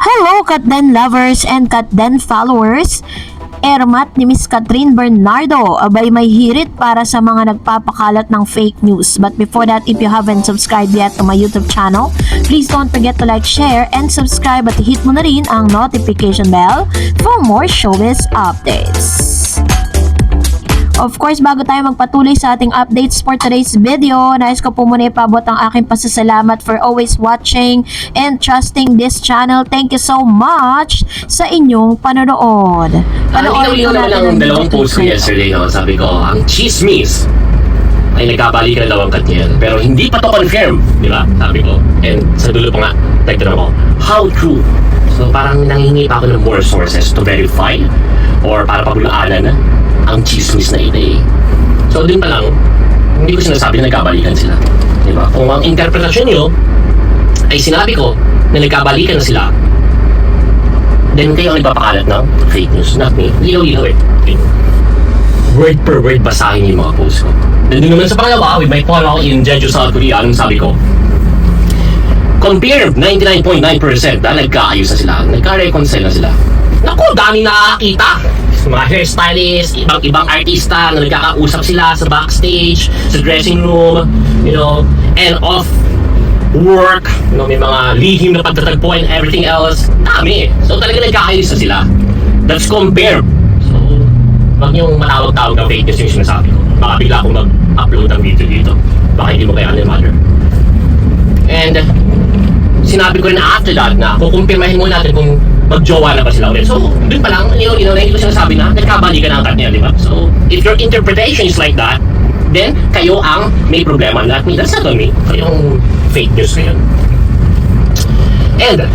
Hello, Katden lovers and Katden followers! Ermat ni Miss Catherine Bernardo, abay may hirit para sa mga nagpapakalat ng fake news. But before that, if you haven't subscribed yet to my YouTube channel, please don't forget to like, share, and subscribe at hit mo na rin ang notification bell for more showbiz updates. Of course, bago tayo magpatuloy sa ating updates for today's video, nais ko po muna ipabot ang aking pasasalamat for always watching and trusting this channel. Thank you so much sa inyong panonood. Linaw naman ang dalawang post ko yesterday, no? Sabi ko, ang chismis ay nagkabalikan daw ang Katniel. Pero hindi pa to confirm, di ba? Sabi ko. And sa dulo pa nga, nagtanong ako, how true? So parang nangingi pa ako ng more sources to verify or para pabulaanan ang chismis na ito. So din pa lang, hindi ko sinasabi na nagkabalikan sila. Di ba? Kung ang interpretasyon nyo ay sinabi ko na nagkabalikan na sila, then kayo ang nagpapakalat ng fake news, not me. Lilaw-lilaw eh. Word per word basahin yung mga post ko. Then doon naman sa pangalawa, with my follow in Jeju, South Korea, anong sabi ko? Confirmed, 99.9% na nagkaayos na sila. Nagka-reconcile na sila. Naku, dami nakakita. Mga hairstylist, ibang artista na nagkakausap sila sa backstage, sa dressing room, and off work, may mga lihim na pagtatagpo and everything else. Dami. So talaga nagkakaayos na sila. That's compared. So, wag niyong matawag-tawag ng fake news yung sinasabi ko. Baka bigla akong mag-upload ng video dito. Baka hindi mo kaya ni mother. And sinabi ko rin after that na kukumpirmahin muna natin kung mag-jowa na ba sila ulit. So, dun pa lang, hindi ko sinasabi na nagkabalikan ang Katniel, di ba? So, if your interpretation is like that, then kayo ang may problema. Not me. That's not on me. Kayong fake news ngayon. And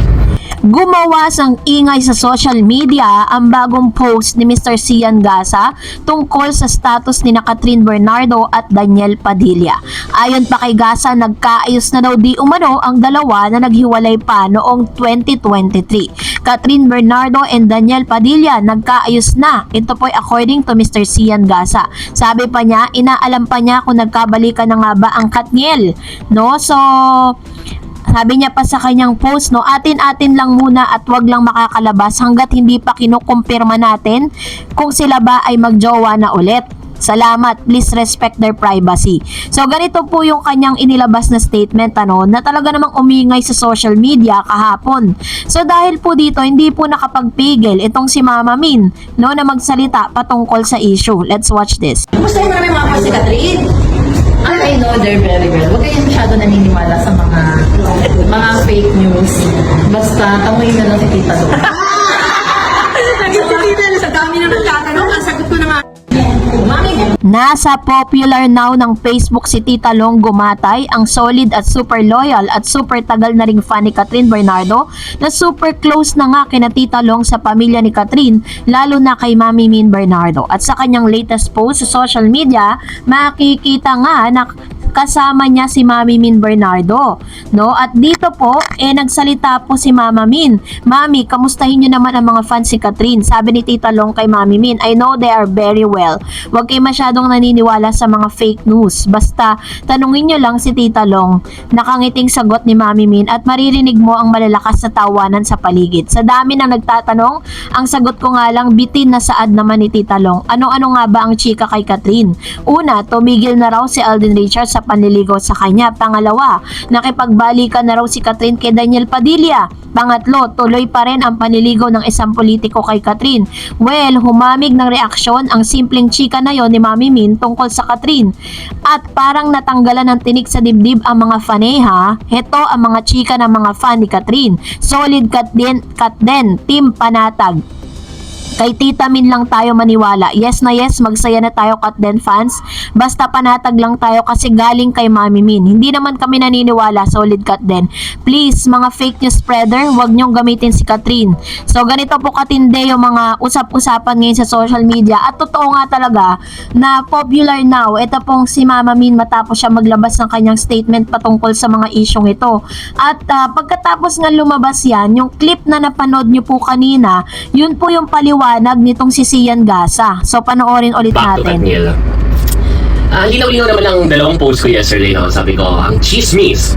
Gumawas ang ingay sa social media ang bagong post ni Mr. Sian Gasa tungkol sa status ni Catherine Bernardo at Daniel Padilla. Ayon pa kay Gasa, nagkaayos na daw di umano ang dalawa na naghiwalay pa noong 2023. Catherine Bernardo and Daniel Padilla nagkaayos na. Ito po according to Mr. Sian Gasa. Sabi pa niya, inaalam pa niya kung nagkabalikan na nga ba ang Katniel. No? So, sabi niya pa sa kanyang post, atin-atin lang muna at wag lang makakalabas hanggat hindi pa kinukumpirma natin kung sila ba ay magjowa na ulit. Salamat, please respect their privacy. So ganito po yung kanyang inilabas na statement na talaga namang umingay sa social media kahapon. So dahil po dito, hindi po nakapagpigil itong si Mama Min na magsalita patungkol sa issue. Let's watch this. Kumusta yung mga si Catherine? I know they're very well. Huwag kayong masyado naniniwala sa mga fake news. Basta, tanguin na lang si Tita doon. Sa dami na nagtatanong, ang sagot ko na nga. Nasa popular now ng Facebook si Tita Long Gumatay, ang solid at super loyal at super tagal na ring fan ni Catherine Bernardo na super close na nga kina Tita Long sa pamilya ni Catherine, lalo na kay Mami Min Bernardo. At sa kanyang latest post sa social media, makikita nga na kasama niya si Mami Min Bernardo, At dito po, nagsalita po si Mama Min. Mami, kamustahin niyo naman ang mga fans si Catherine. Sabi ni Tita Long kay Mami Min, I know they are very well. Huwag kayo masyadong naniniwala sa mga fake news. Basta, tanungin niyo lang si Tita Long. Nakangiting sagot ni Mami Min at maririnig mo ang malalakas na tawanan sa paligid. Sa dami na nagtatanong, ang sagot ko nga lang, bitin na saad naman ni Tita Long. Ano-ano nga ba ang chika kay Catherine? Una, tumigil na raw si Alden Richards sa panliligaw sa kanya. Pangalawa, nakipagbalikan na raw si Catherine kay Daniel Padilla. Pangatlo, tuloy pa rin ang panliligaw ng isang politiko kay Catherine. Well, humamig ng reaksyon ang simpleng chika na yon ni Mami Min tungkol sa Catherine. At parang natanggalan ng tinik sa dibdib ang mga faneha. Heto ang mga chika ng mga fan ni Catherine. Solid cut din, team panatag. Kay Tita Min lang tayo maniwala. Yes na yes, magsaya na tayo Katden fans. Basta panatag lang tayo kasi galing kay Mami Min. Hindi naman kami naniniwala, solid Katden. Please, mga fake news spreader, wag niyong gamitin si Catherine. So ganito po katindi yung mga usap-usapan ngayon sa social media. At totoo nga talaga na popular now, ito pong si Mama Min matapos siya maglabas ng kanyang statement patungkol sa mga isyong ito. At pagkatapos nga lumabas yan, yung clip na napanood niyo po kanina, yun po yung paliwanag nitong si Sian Gasa. So panoorin ulit back to natin. Katniel. Linaw-linaw naman ang dalawang post ko yesterday, Sabi ko, ang chismis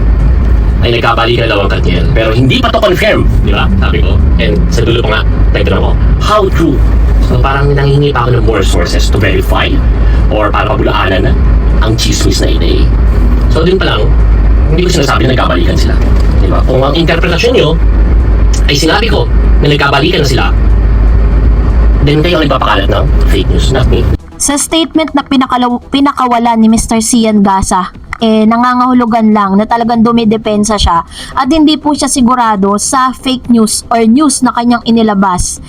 ay nagkabalikan daw ang Katniel. Pero hindi pa to confirm, di ba? Sabi ko. And sa dulo pa nga, nagtanong ko, how true? So parang nangingi pa ako ng more sources to verify or para pabulaanan na ang chismis na ide. So din pa lang, hindi ko sinasabi na nagkabalikan sila. Di ba? Kung ang interpretasyon nyo ay sinabi ko na nagkabalikan na sila, then kayo ang nagpapakalat ng fake news, not me. Sa statement na pinakawala ni Mr. Sian Gasa, nangangahulugan lang na talagang dumidepensa siya at hindi po siya sigurado sa fake news or news na kanyang inilabas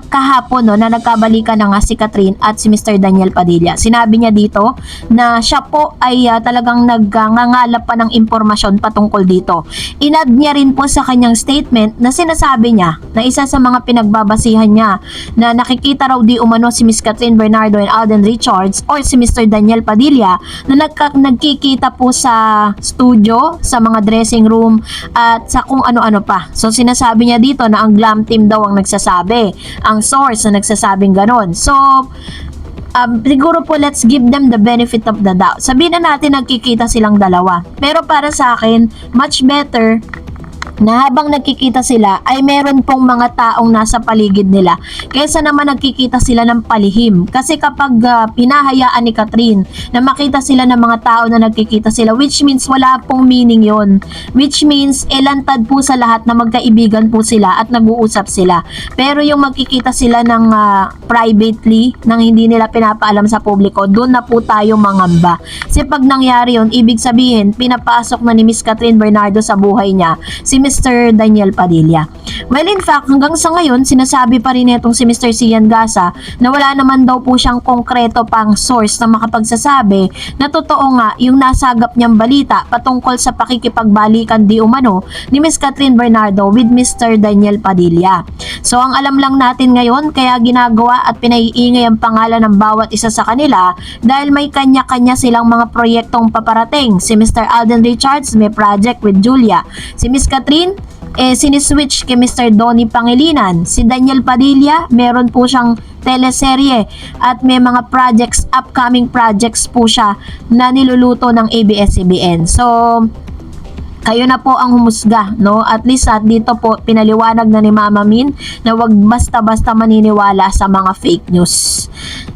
kahapon no, na nagkabalikan na nga si Catherine at si Mr. Daniel Padilla. Sinabi niya dito na siya po ay talagang nagngangalap pa ng impormasyon patungkol dito. Inad niya rin po sa kanyang statement na sinasabi niya na isa sa mga pinagbabasihan niya na nakikita raw di umano si Miss Catherine Bernardo and Alden Richards or si Mr. Daniel Padilla na nagkikita po sa studio, sa mga dressing room at sa kung ano-ano pa. So sinasabi niya dito na ang glam team daw ang nagsasabi, ang source na nagsasabing ganon. So siguro po let's give them the benefit of the doubt. Sabihin na natin nagkikita silang dalawa. Pero para sa akin, much better na habang nagkikita sila ay meron pong mga taong nasa paligid nila kaysa naman nagkikita sila ng palihim. Kasi kapag pinahayaan ni Catherine na makita sila ng mga tao na nagkikita sila, which means wala pong meaning yon, which means elantad po sa lahat na magkaibigan po sila at nag-uusap sila. Pero yung magkikita sila ng privately, nang hindi nila pinapaalam sa publiko, doon na po tayo mangamba. Kasi pag nangyari yun, ibig sabihin pinapasok na ni Miss Catherine Bernardo sa buhay niya si Mr. Daniel Padilla. Well, in fact, hanggang sa ngayon, sinasabi pa rin itong si Mr. Sian Gasa na wala naman daw po siyang konkreto pang source na makapagsasabi na totoo nga yung nasagap niyang balita patungkol sa pakikipagbalikan di umano ni Miss Catherine Bernardo with Mr. Daniel Padilla. So, ang alam lang natin ngayon, kaya ginagawa at pinaiingay ang pangalan ng bawat isa sa kanila dahil may kanya-kanya silang mga proyektong paparating. Si Mr. Alden Richards may project with Julia. Si Miss Catherine siniswitch kay Mr. Donnie Pangilinan. Si Daniel Padilla, meron po siyang teleserye at may mga projects, upcoming projects po siya na niluluto ng ABS-CBN. So, kayo na po ang humusga, no? At least dito po pinaliwanag na ni Mama Min na wag basta-basta maniniwala sa mga fake news.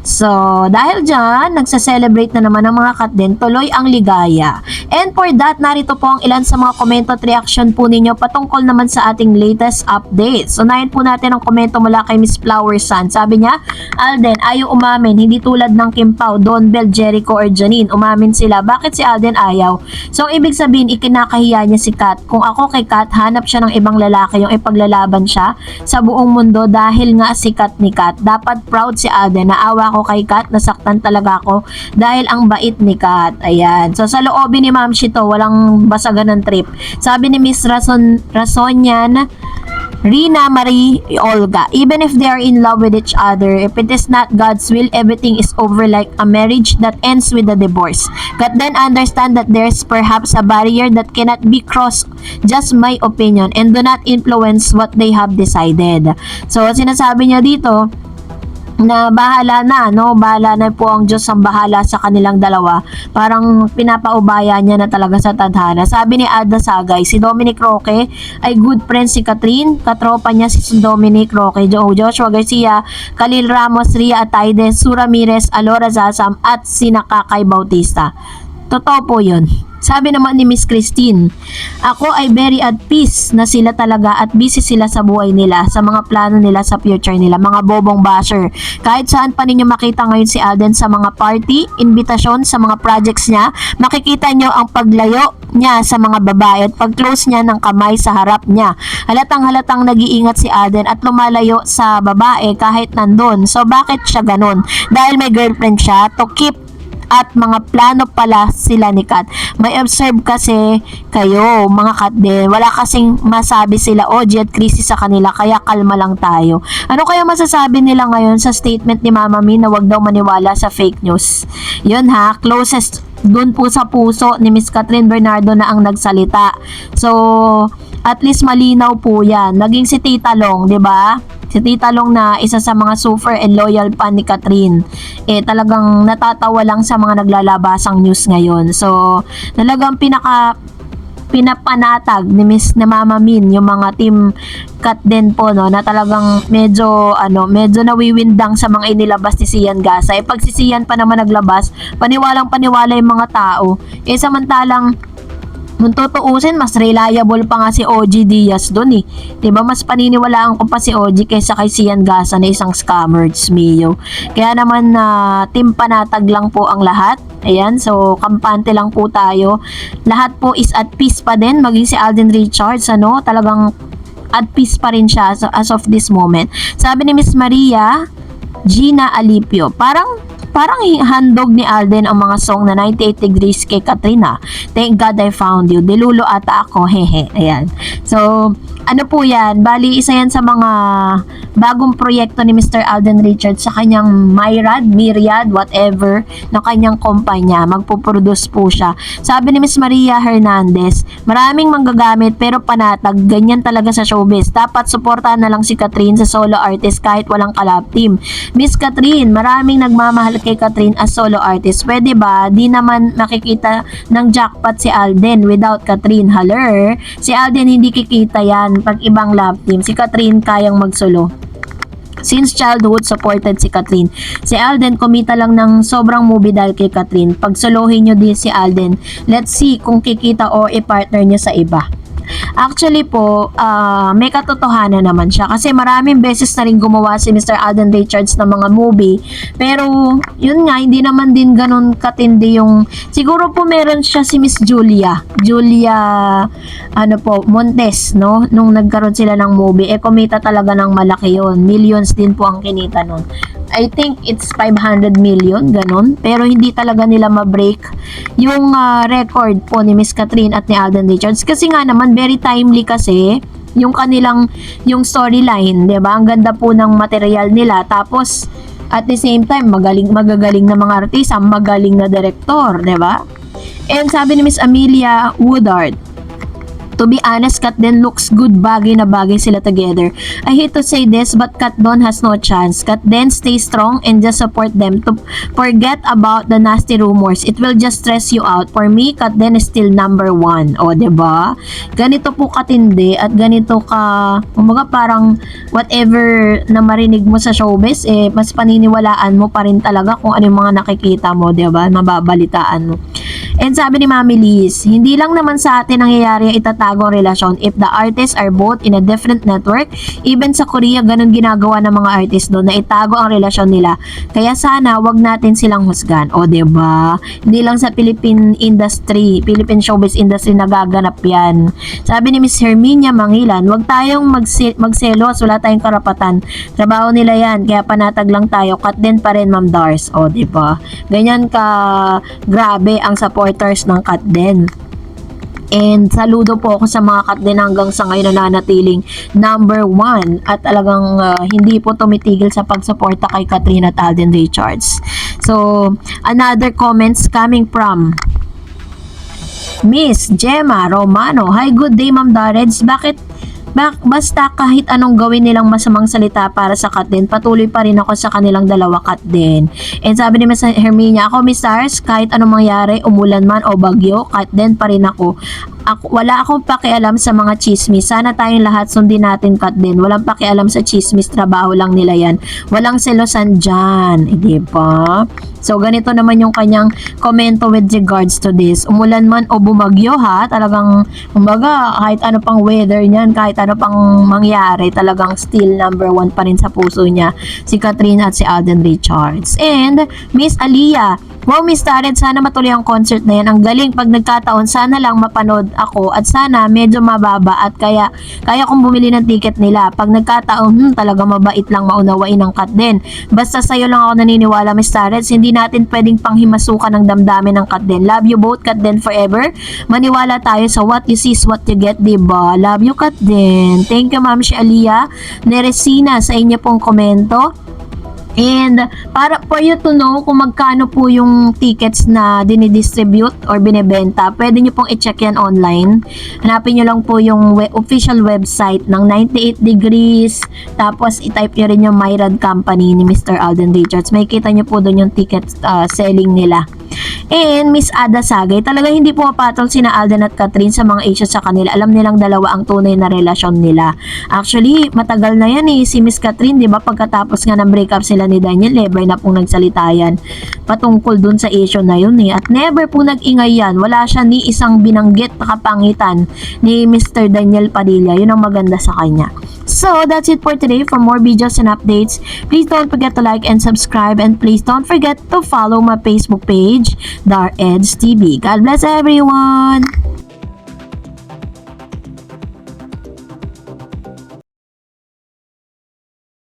So, dahil dyan, nagsa-celebrate na naman ang mga Katden, tuloy ang ligaya. And for that, narito po ang ilan sa mga komento at reaction po ninyo patungkol naman sa ating latest updates. Unahin po natin ang komento mula kay Miss Flower Sun. Sabi niya, Alden, ayaw umamin, hindi tulad ng Kim Pao, Don Bell, Jericho, or Janine. Umamin sila. Bakit si Alden ayaw? So, ibig sabihin, ikinakahiya niya si Kat. Kung ako kay Kat, hanap siya ng ibang lalaki yung ipaglalaban siya sa buong mundo dahil nga sikat ni Kat. Dapat proud si Alden. Naawa ko kay Kat, nasaktan talaga ako dahil ang bait ni Kat. Ayan. So, sa loobin ni Ma'am Shito, walang basagan ng trip. Sabi ni Miss Rasonyan, Rina Marie Olga, even if they are in love with each other, if it is not God's will, everything is over like a marriage that ends with a divorce. But then understand that there's perhaps a barrier that cannot be crossed. Just my opinion, and do not influence what they have decided. So, sinasabi niya dito na bahala na, no? Bahala na po ang Diyos ang bahala sa kanilang dalawa. Parang pinapaubaya niya na talaga sa tadhana. Sabi ni Ada Sagay, si Dominic Roque ay good friend si Catherine, katropa niya si Dominic Roque, Joshua Garcia, Khalil Ramos, Ria Ataide, Su Ramirez, Alora Zasam, at si Nakakay Bautista. Totoo po yun. Sabi naman ni Miss Christine, ako ay very at peace na sila talaga at busy sila sa buhay nila, sa mga plano nila sa future nila, mga bobong basher. Kahit saan pa ninyo makita ngayon si Alden sa mga party, invitation, sa mga projects niya, makikita nyo ang paglayo niya sa mga babae at pag-close niya ng kamay sa harap niya. Halatang nag-iingat si Alden at lumalayo sa babae kahit nandun. So bakit siya ganun? Dahil may girlfriend siya to keep at mga plano pala sila ni Kat. May observe kasi kayo, mga Kat din. Wala kasing masabi sila, OG at crisis sa kanila, kaya kalma lang tayo. Ano kaya masasabi nila ngayon sa statement ni Mama Min na wag daw maniwala sa fake news? Yun ha, closest dun po sa puso ni Miss Catherine Bernardo na ang nagsalita. So, at least malinaw po yan. Naging si Tita Long, di ba? Si Tita Long na isa sa mga super and loyal fan ni Catherine, talagang natatawa lang sa mga naglalabasang news ngayon. So, talagang pinapanatag ni Miss na Mama Min yung mga team cut din po, no, na talagang medyo nawiwindang sa mga inilabas ni Sian Gasa. Pag si Sian pa naman naglabas, paniwalang paniwala yung mga tao. Samantalang kung tutuusin, mas reliable pa nga si OG Diaz doon eh. Diba? Mas paniniwalaan ko pa si OG kaysa kay Sian Gasa na isang scammer, Mio. Kaya naman team panatag lang po ang lahat. Ayan, so kampante lang po tayo. Lahat po is at peace pa din. Maging si Alden Richards, talagang at peace pa rin siya as of this moment. Sabi ni Miss Maria Gina Alipio, parang handog ni Alden ang mga song na 98 Degrees kay Katrina. Thank God I found you. Dilulo ata ako. Hehe. Ayan. So, ano po yan? Bali, isa yan sa mga bagong proyekto ni Mr. Alden Richards sa kanyang Myriad, whatever, na kanyang kumpanya. Magpuproduce po siya. Sabi ni Miss Maria Hernandez, maraming manggagamit pero panatag. Ganyan talaga sa showbiz. Dapat suportahan na lang si Catherine sa solo artist kahit walang collab team. Miss Catherine, maraming nagmamahal kay Catherine as solo artist. Pwede ba? Di naman makikita ng jackpot si Alden without Catherine. Haller, si Alden hindi kikita yan pag ibang love team. Si Catherine kayang magsolo. Since childhood, supported si Catherine. Si Alden, kumita lang ng sobrang movie dahil kay Catherine. Pag solohin nyo din si Alden, let's see kung kikita o i-partner nyo sa iba. Actually po, may katotohanan naman siya kasi maraming beses na rin gumawa si Mr. Alden Richards ng mga movie, pero yun nga, hindi naman din ganun katindi yung, siguro po meron siya si Miss Julia Montes, no, nung nagkaroon sila ng movie, kumita talaga ng malaki yun, millions din po ang kinita nun. I think it's 500 million, ganun. Pero hindi talaga nila ma-break yung record po ni Miss Catherine at ni Alden Richards. Kasi nga naman, very timely kasi yung kanilang, yung storyline, diba? Ang ganda po ng material nila. Tapos, at the same time, magagaling na mga artista, magaling na director, diba? And sabi ni Miss Amelia Woodard, to be honest, Kat Don looks good, bagay na bagay sila together. I hate to say this, but Kat Don has no chance. Kat Don, stay strong and just support them to forget about the nasty rumors. It will just stress you out. For me, Kat Don is still number 1. O, diba? Ganito po katindi at ganito ka, kumbaga parang whatever na marinig mo sa showbiz, mas paniniwalaan mo pa rin talaga kung ano yung mga nakikita mo, diba? Mababalitaan mo. And sabi ni Mami Liz, hindi lang naman sa atin nangyayari ang itatago ang relasyon if the artists are both in a different network. Even sa Korea, ganun ginagawa ng mga artists doon na itago ang relasyon nila. Kaya sana wag natin silang husgan. O, diba? Hindi lang sa Philippine showbiz industry nagaganap yan. Sabi ni Miss Herminia Mangilan, wag tayong magselos, wala tayong karapatan. Trabaho nila yan, kaya panatag lang tayo. Cut din pa rin, Ma'am Dars. O, diba? Ganyan ka grabe ang supporters ng Kat Don. And saludo po ako sa mga Kat Don hanggang sa ngayon na nanatiling number 1 at talagang hindi po tumitigil sa pagsuporta kay Catherine at Alden Richards. So, another comments coming from Miss Gemma Romano. Hi, good day, Ma'am Dareds. Basta kahit anong gawin nilang masamang salita para sa Kat Don, patuloy pa rin ako sa kanilang dalawa, Kat Don. And sabi ni Miss Herminia, ako Miss Stars, kahit anong mangyari, umulan man o bagyo, Kat Don pa rin ako. Wala akong pakialam sa mga chismis. Sana tayong lahat sundin natin, Kat Don. Walang pakialam sa chismis, trabaho lang nila yan. Walang selosan dyan. Diba? So, ganito naman yung kanyang komento with regards to this. Umulan man o bumagyo, ha? Talagang, kumbaga, kahit ano pang weather niyan, kahit ano pang mangyari, talagang still number 1 pa rin sa puso niya si Catherine at si Alden Richards. And Miss Aliyah, wow, Miss Tared, sana matuloy ang concert na yan. Ang galing, pag nagkataon, sana lang mapanood ako at sana medyo mababa at kaya kong bumili ng ticket nila. Pag nagkataon, talaga mabait lang maunawain ng Kat Don. Basta sa'yo lang ako naniniwala, Miss Tared, hindi natin pwedeng panghimasukan ng damdamin ng Kat Don. Love you both, Kat Don forever. Maniwala tayo sa what you see is what you get, diba? Love you, Kat Don. Thank you, Ma'am Aliyah Neresina, sa inyo pong komento. And para for you to know kung magkano po yung tickets na dinidistribute or binebenta, pwede nyo pong i-check yan online. Hanapin nyo lang po yung official website ng 98 Degrees, tapos i-type nyo rin yung Myriad Company ni Mr. Alden Richards. May kita nyo po doon yung ticket selling nila. And Miss Ada Sagay, talaga hindi pumapatol sina Alden at Catherine sa mga issues sa kanila. Alam nilang dalawa ang tunay na relasyon nila. Actually, matagal na yan si Miss Catherine, di ba? Pagkatapos nga ng breakup sila ni Daniel, never na pong nagsalita yan patungkol dun sa issue na yun At never po nag-ingay yan. Wala siya ni isang binanggit na kapangitan ni Mr. Daniel Padilla. Yun ang maganda sa kanya. So, that's it for today. For more videos and updates, please don't forget to like and subscribe, and please don't forget to follow my Facebook page, Dar Eds TV. God bless everyone!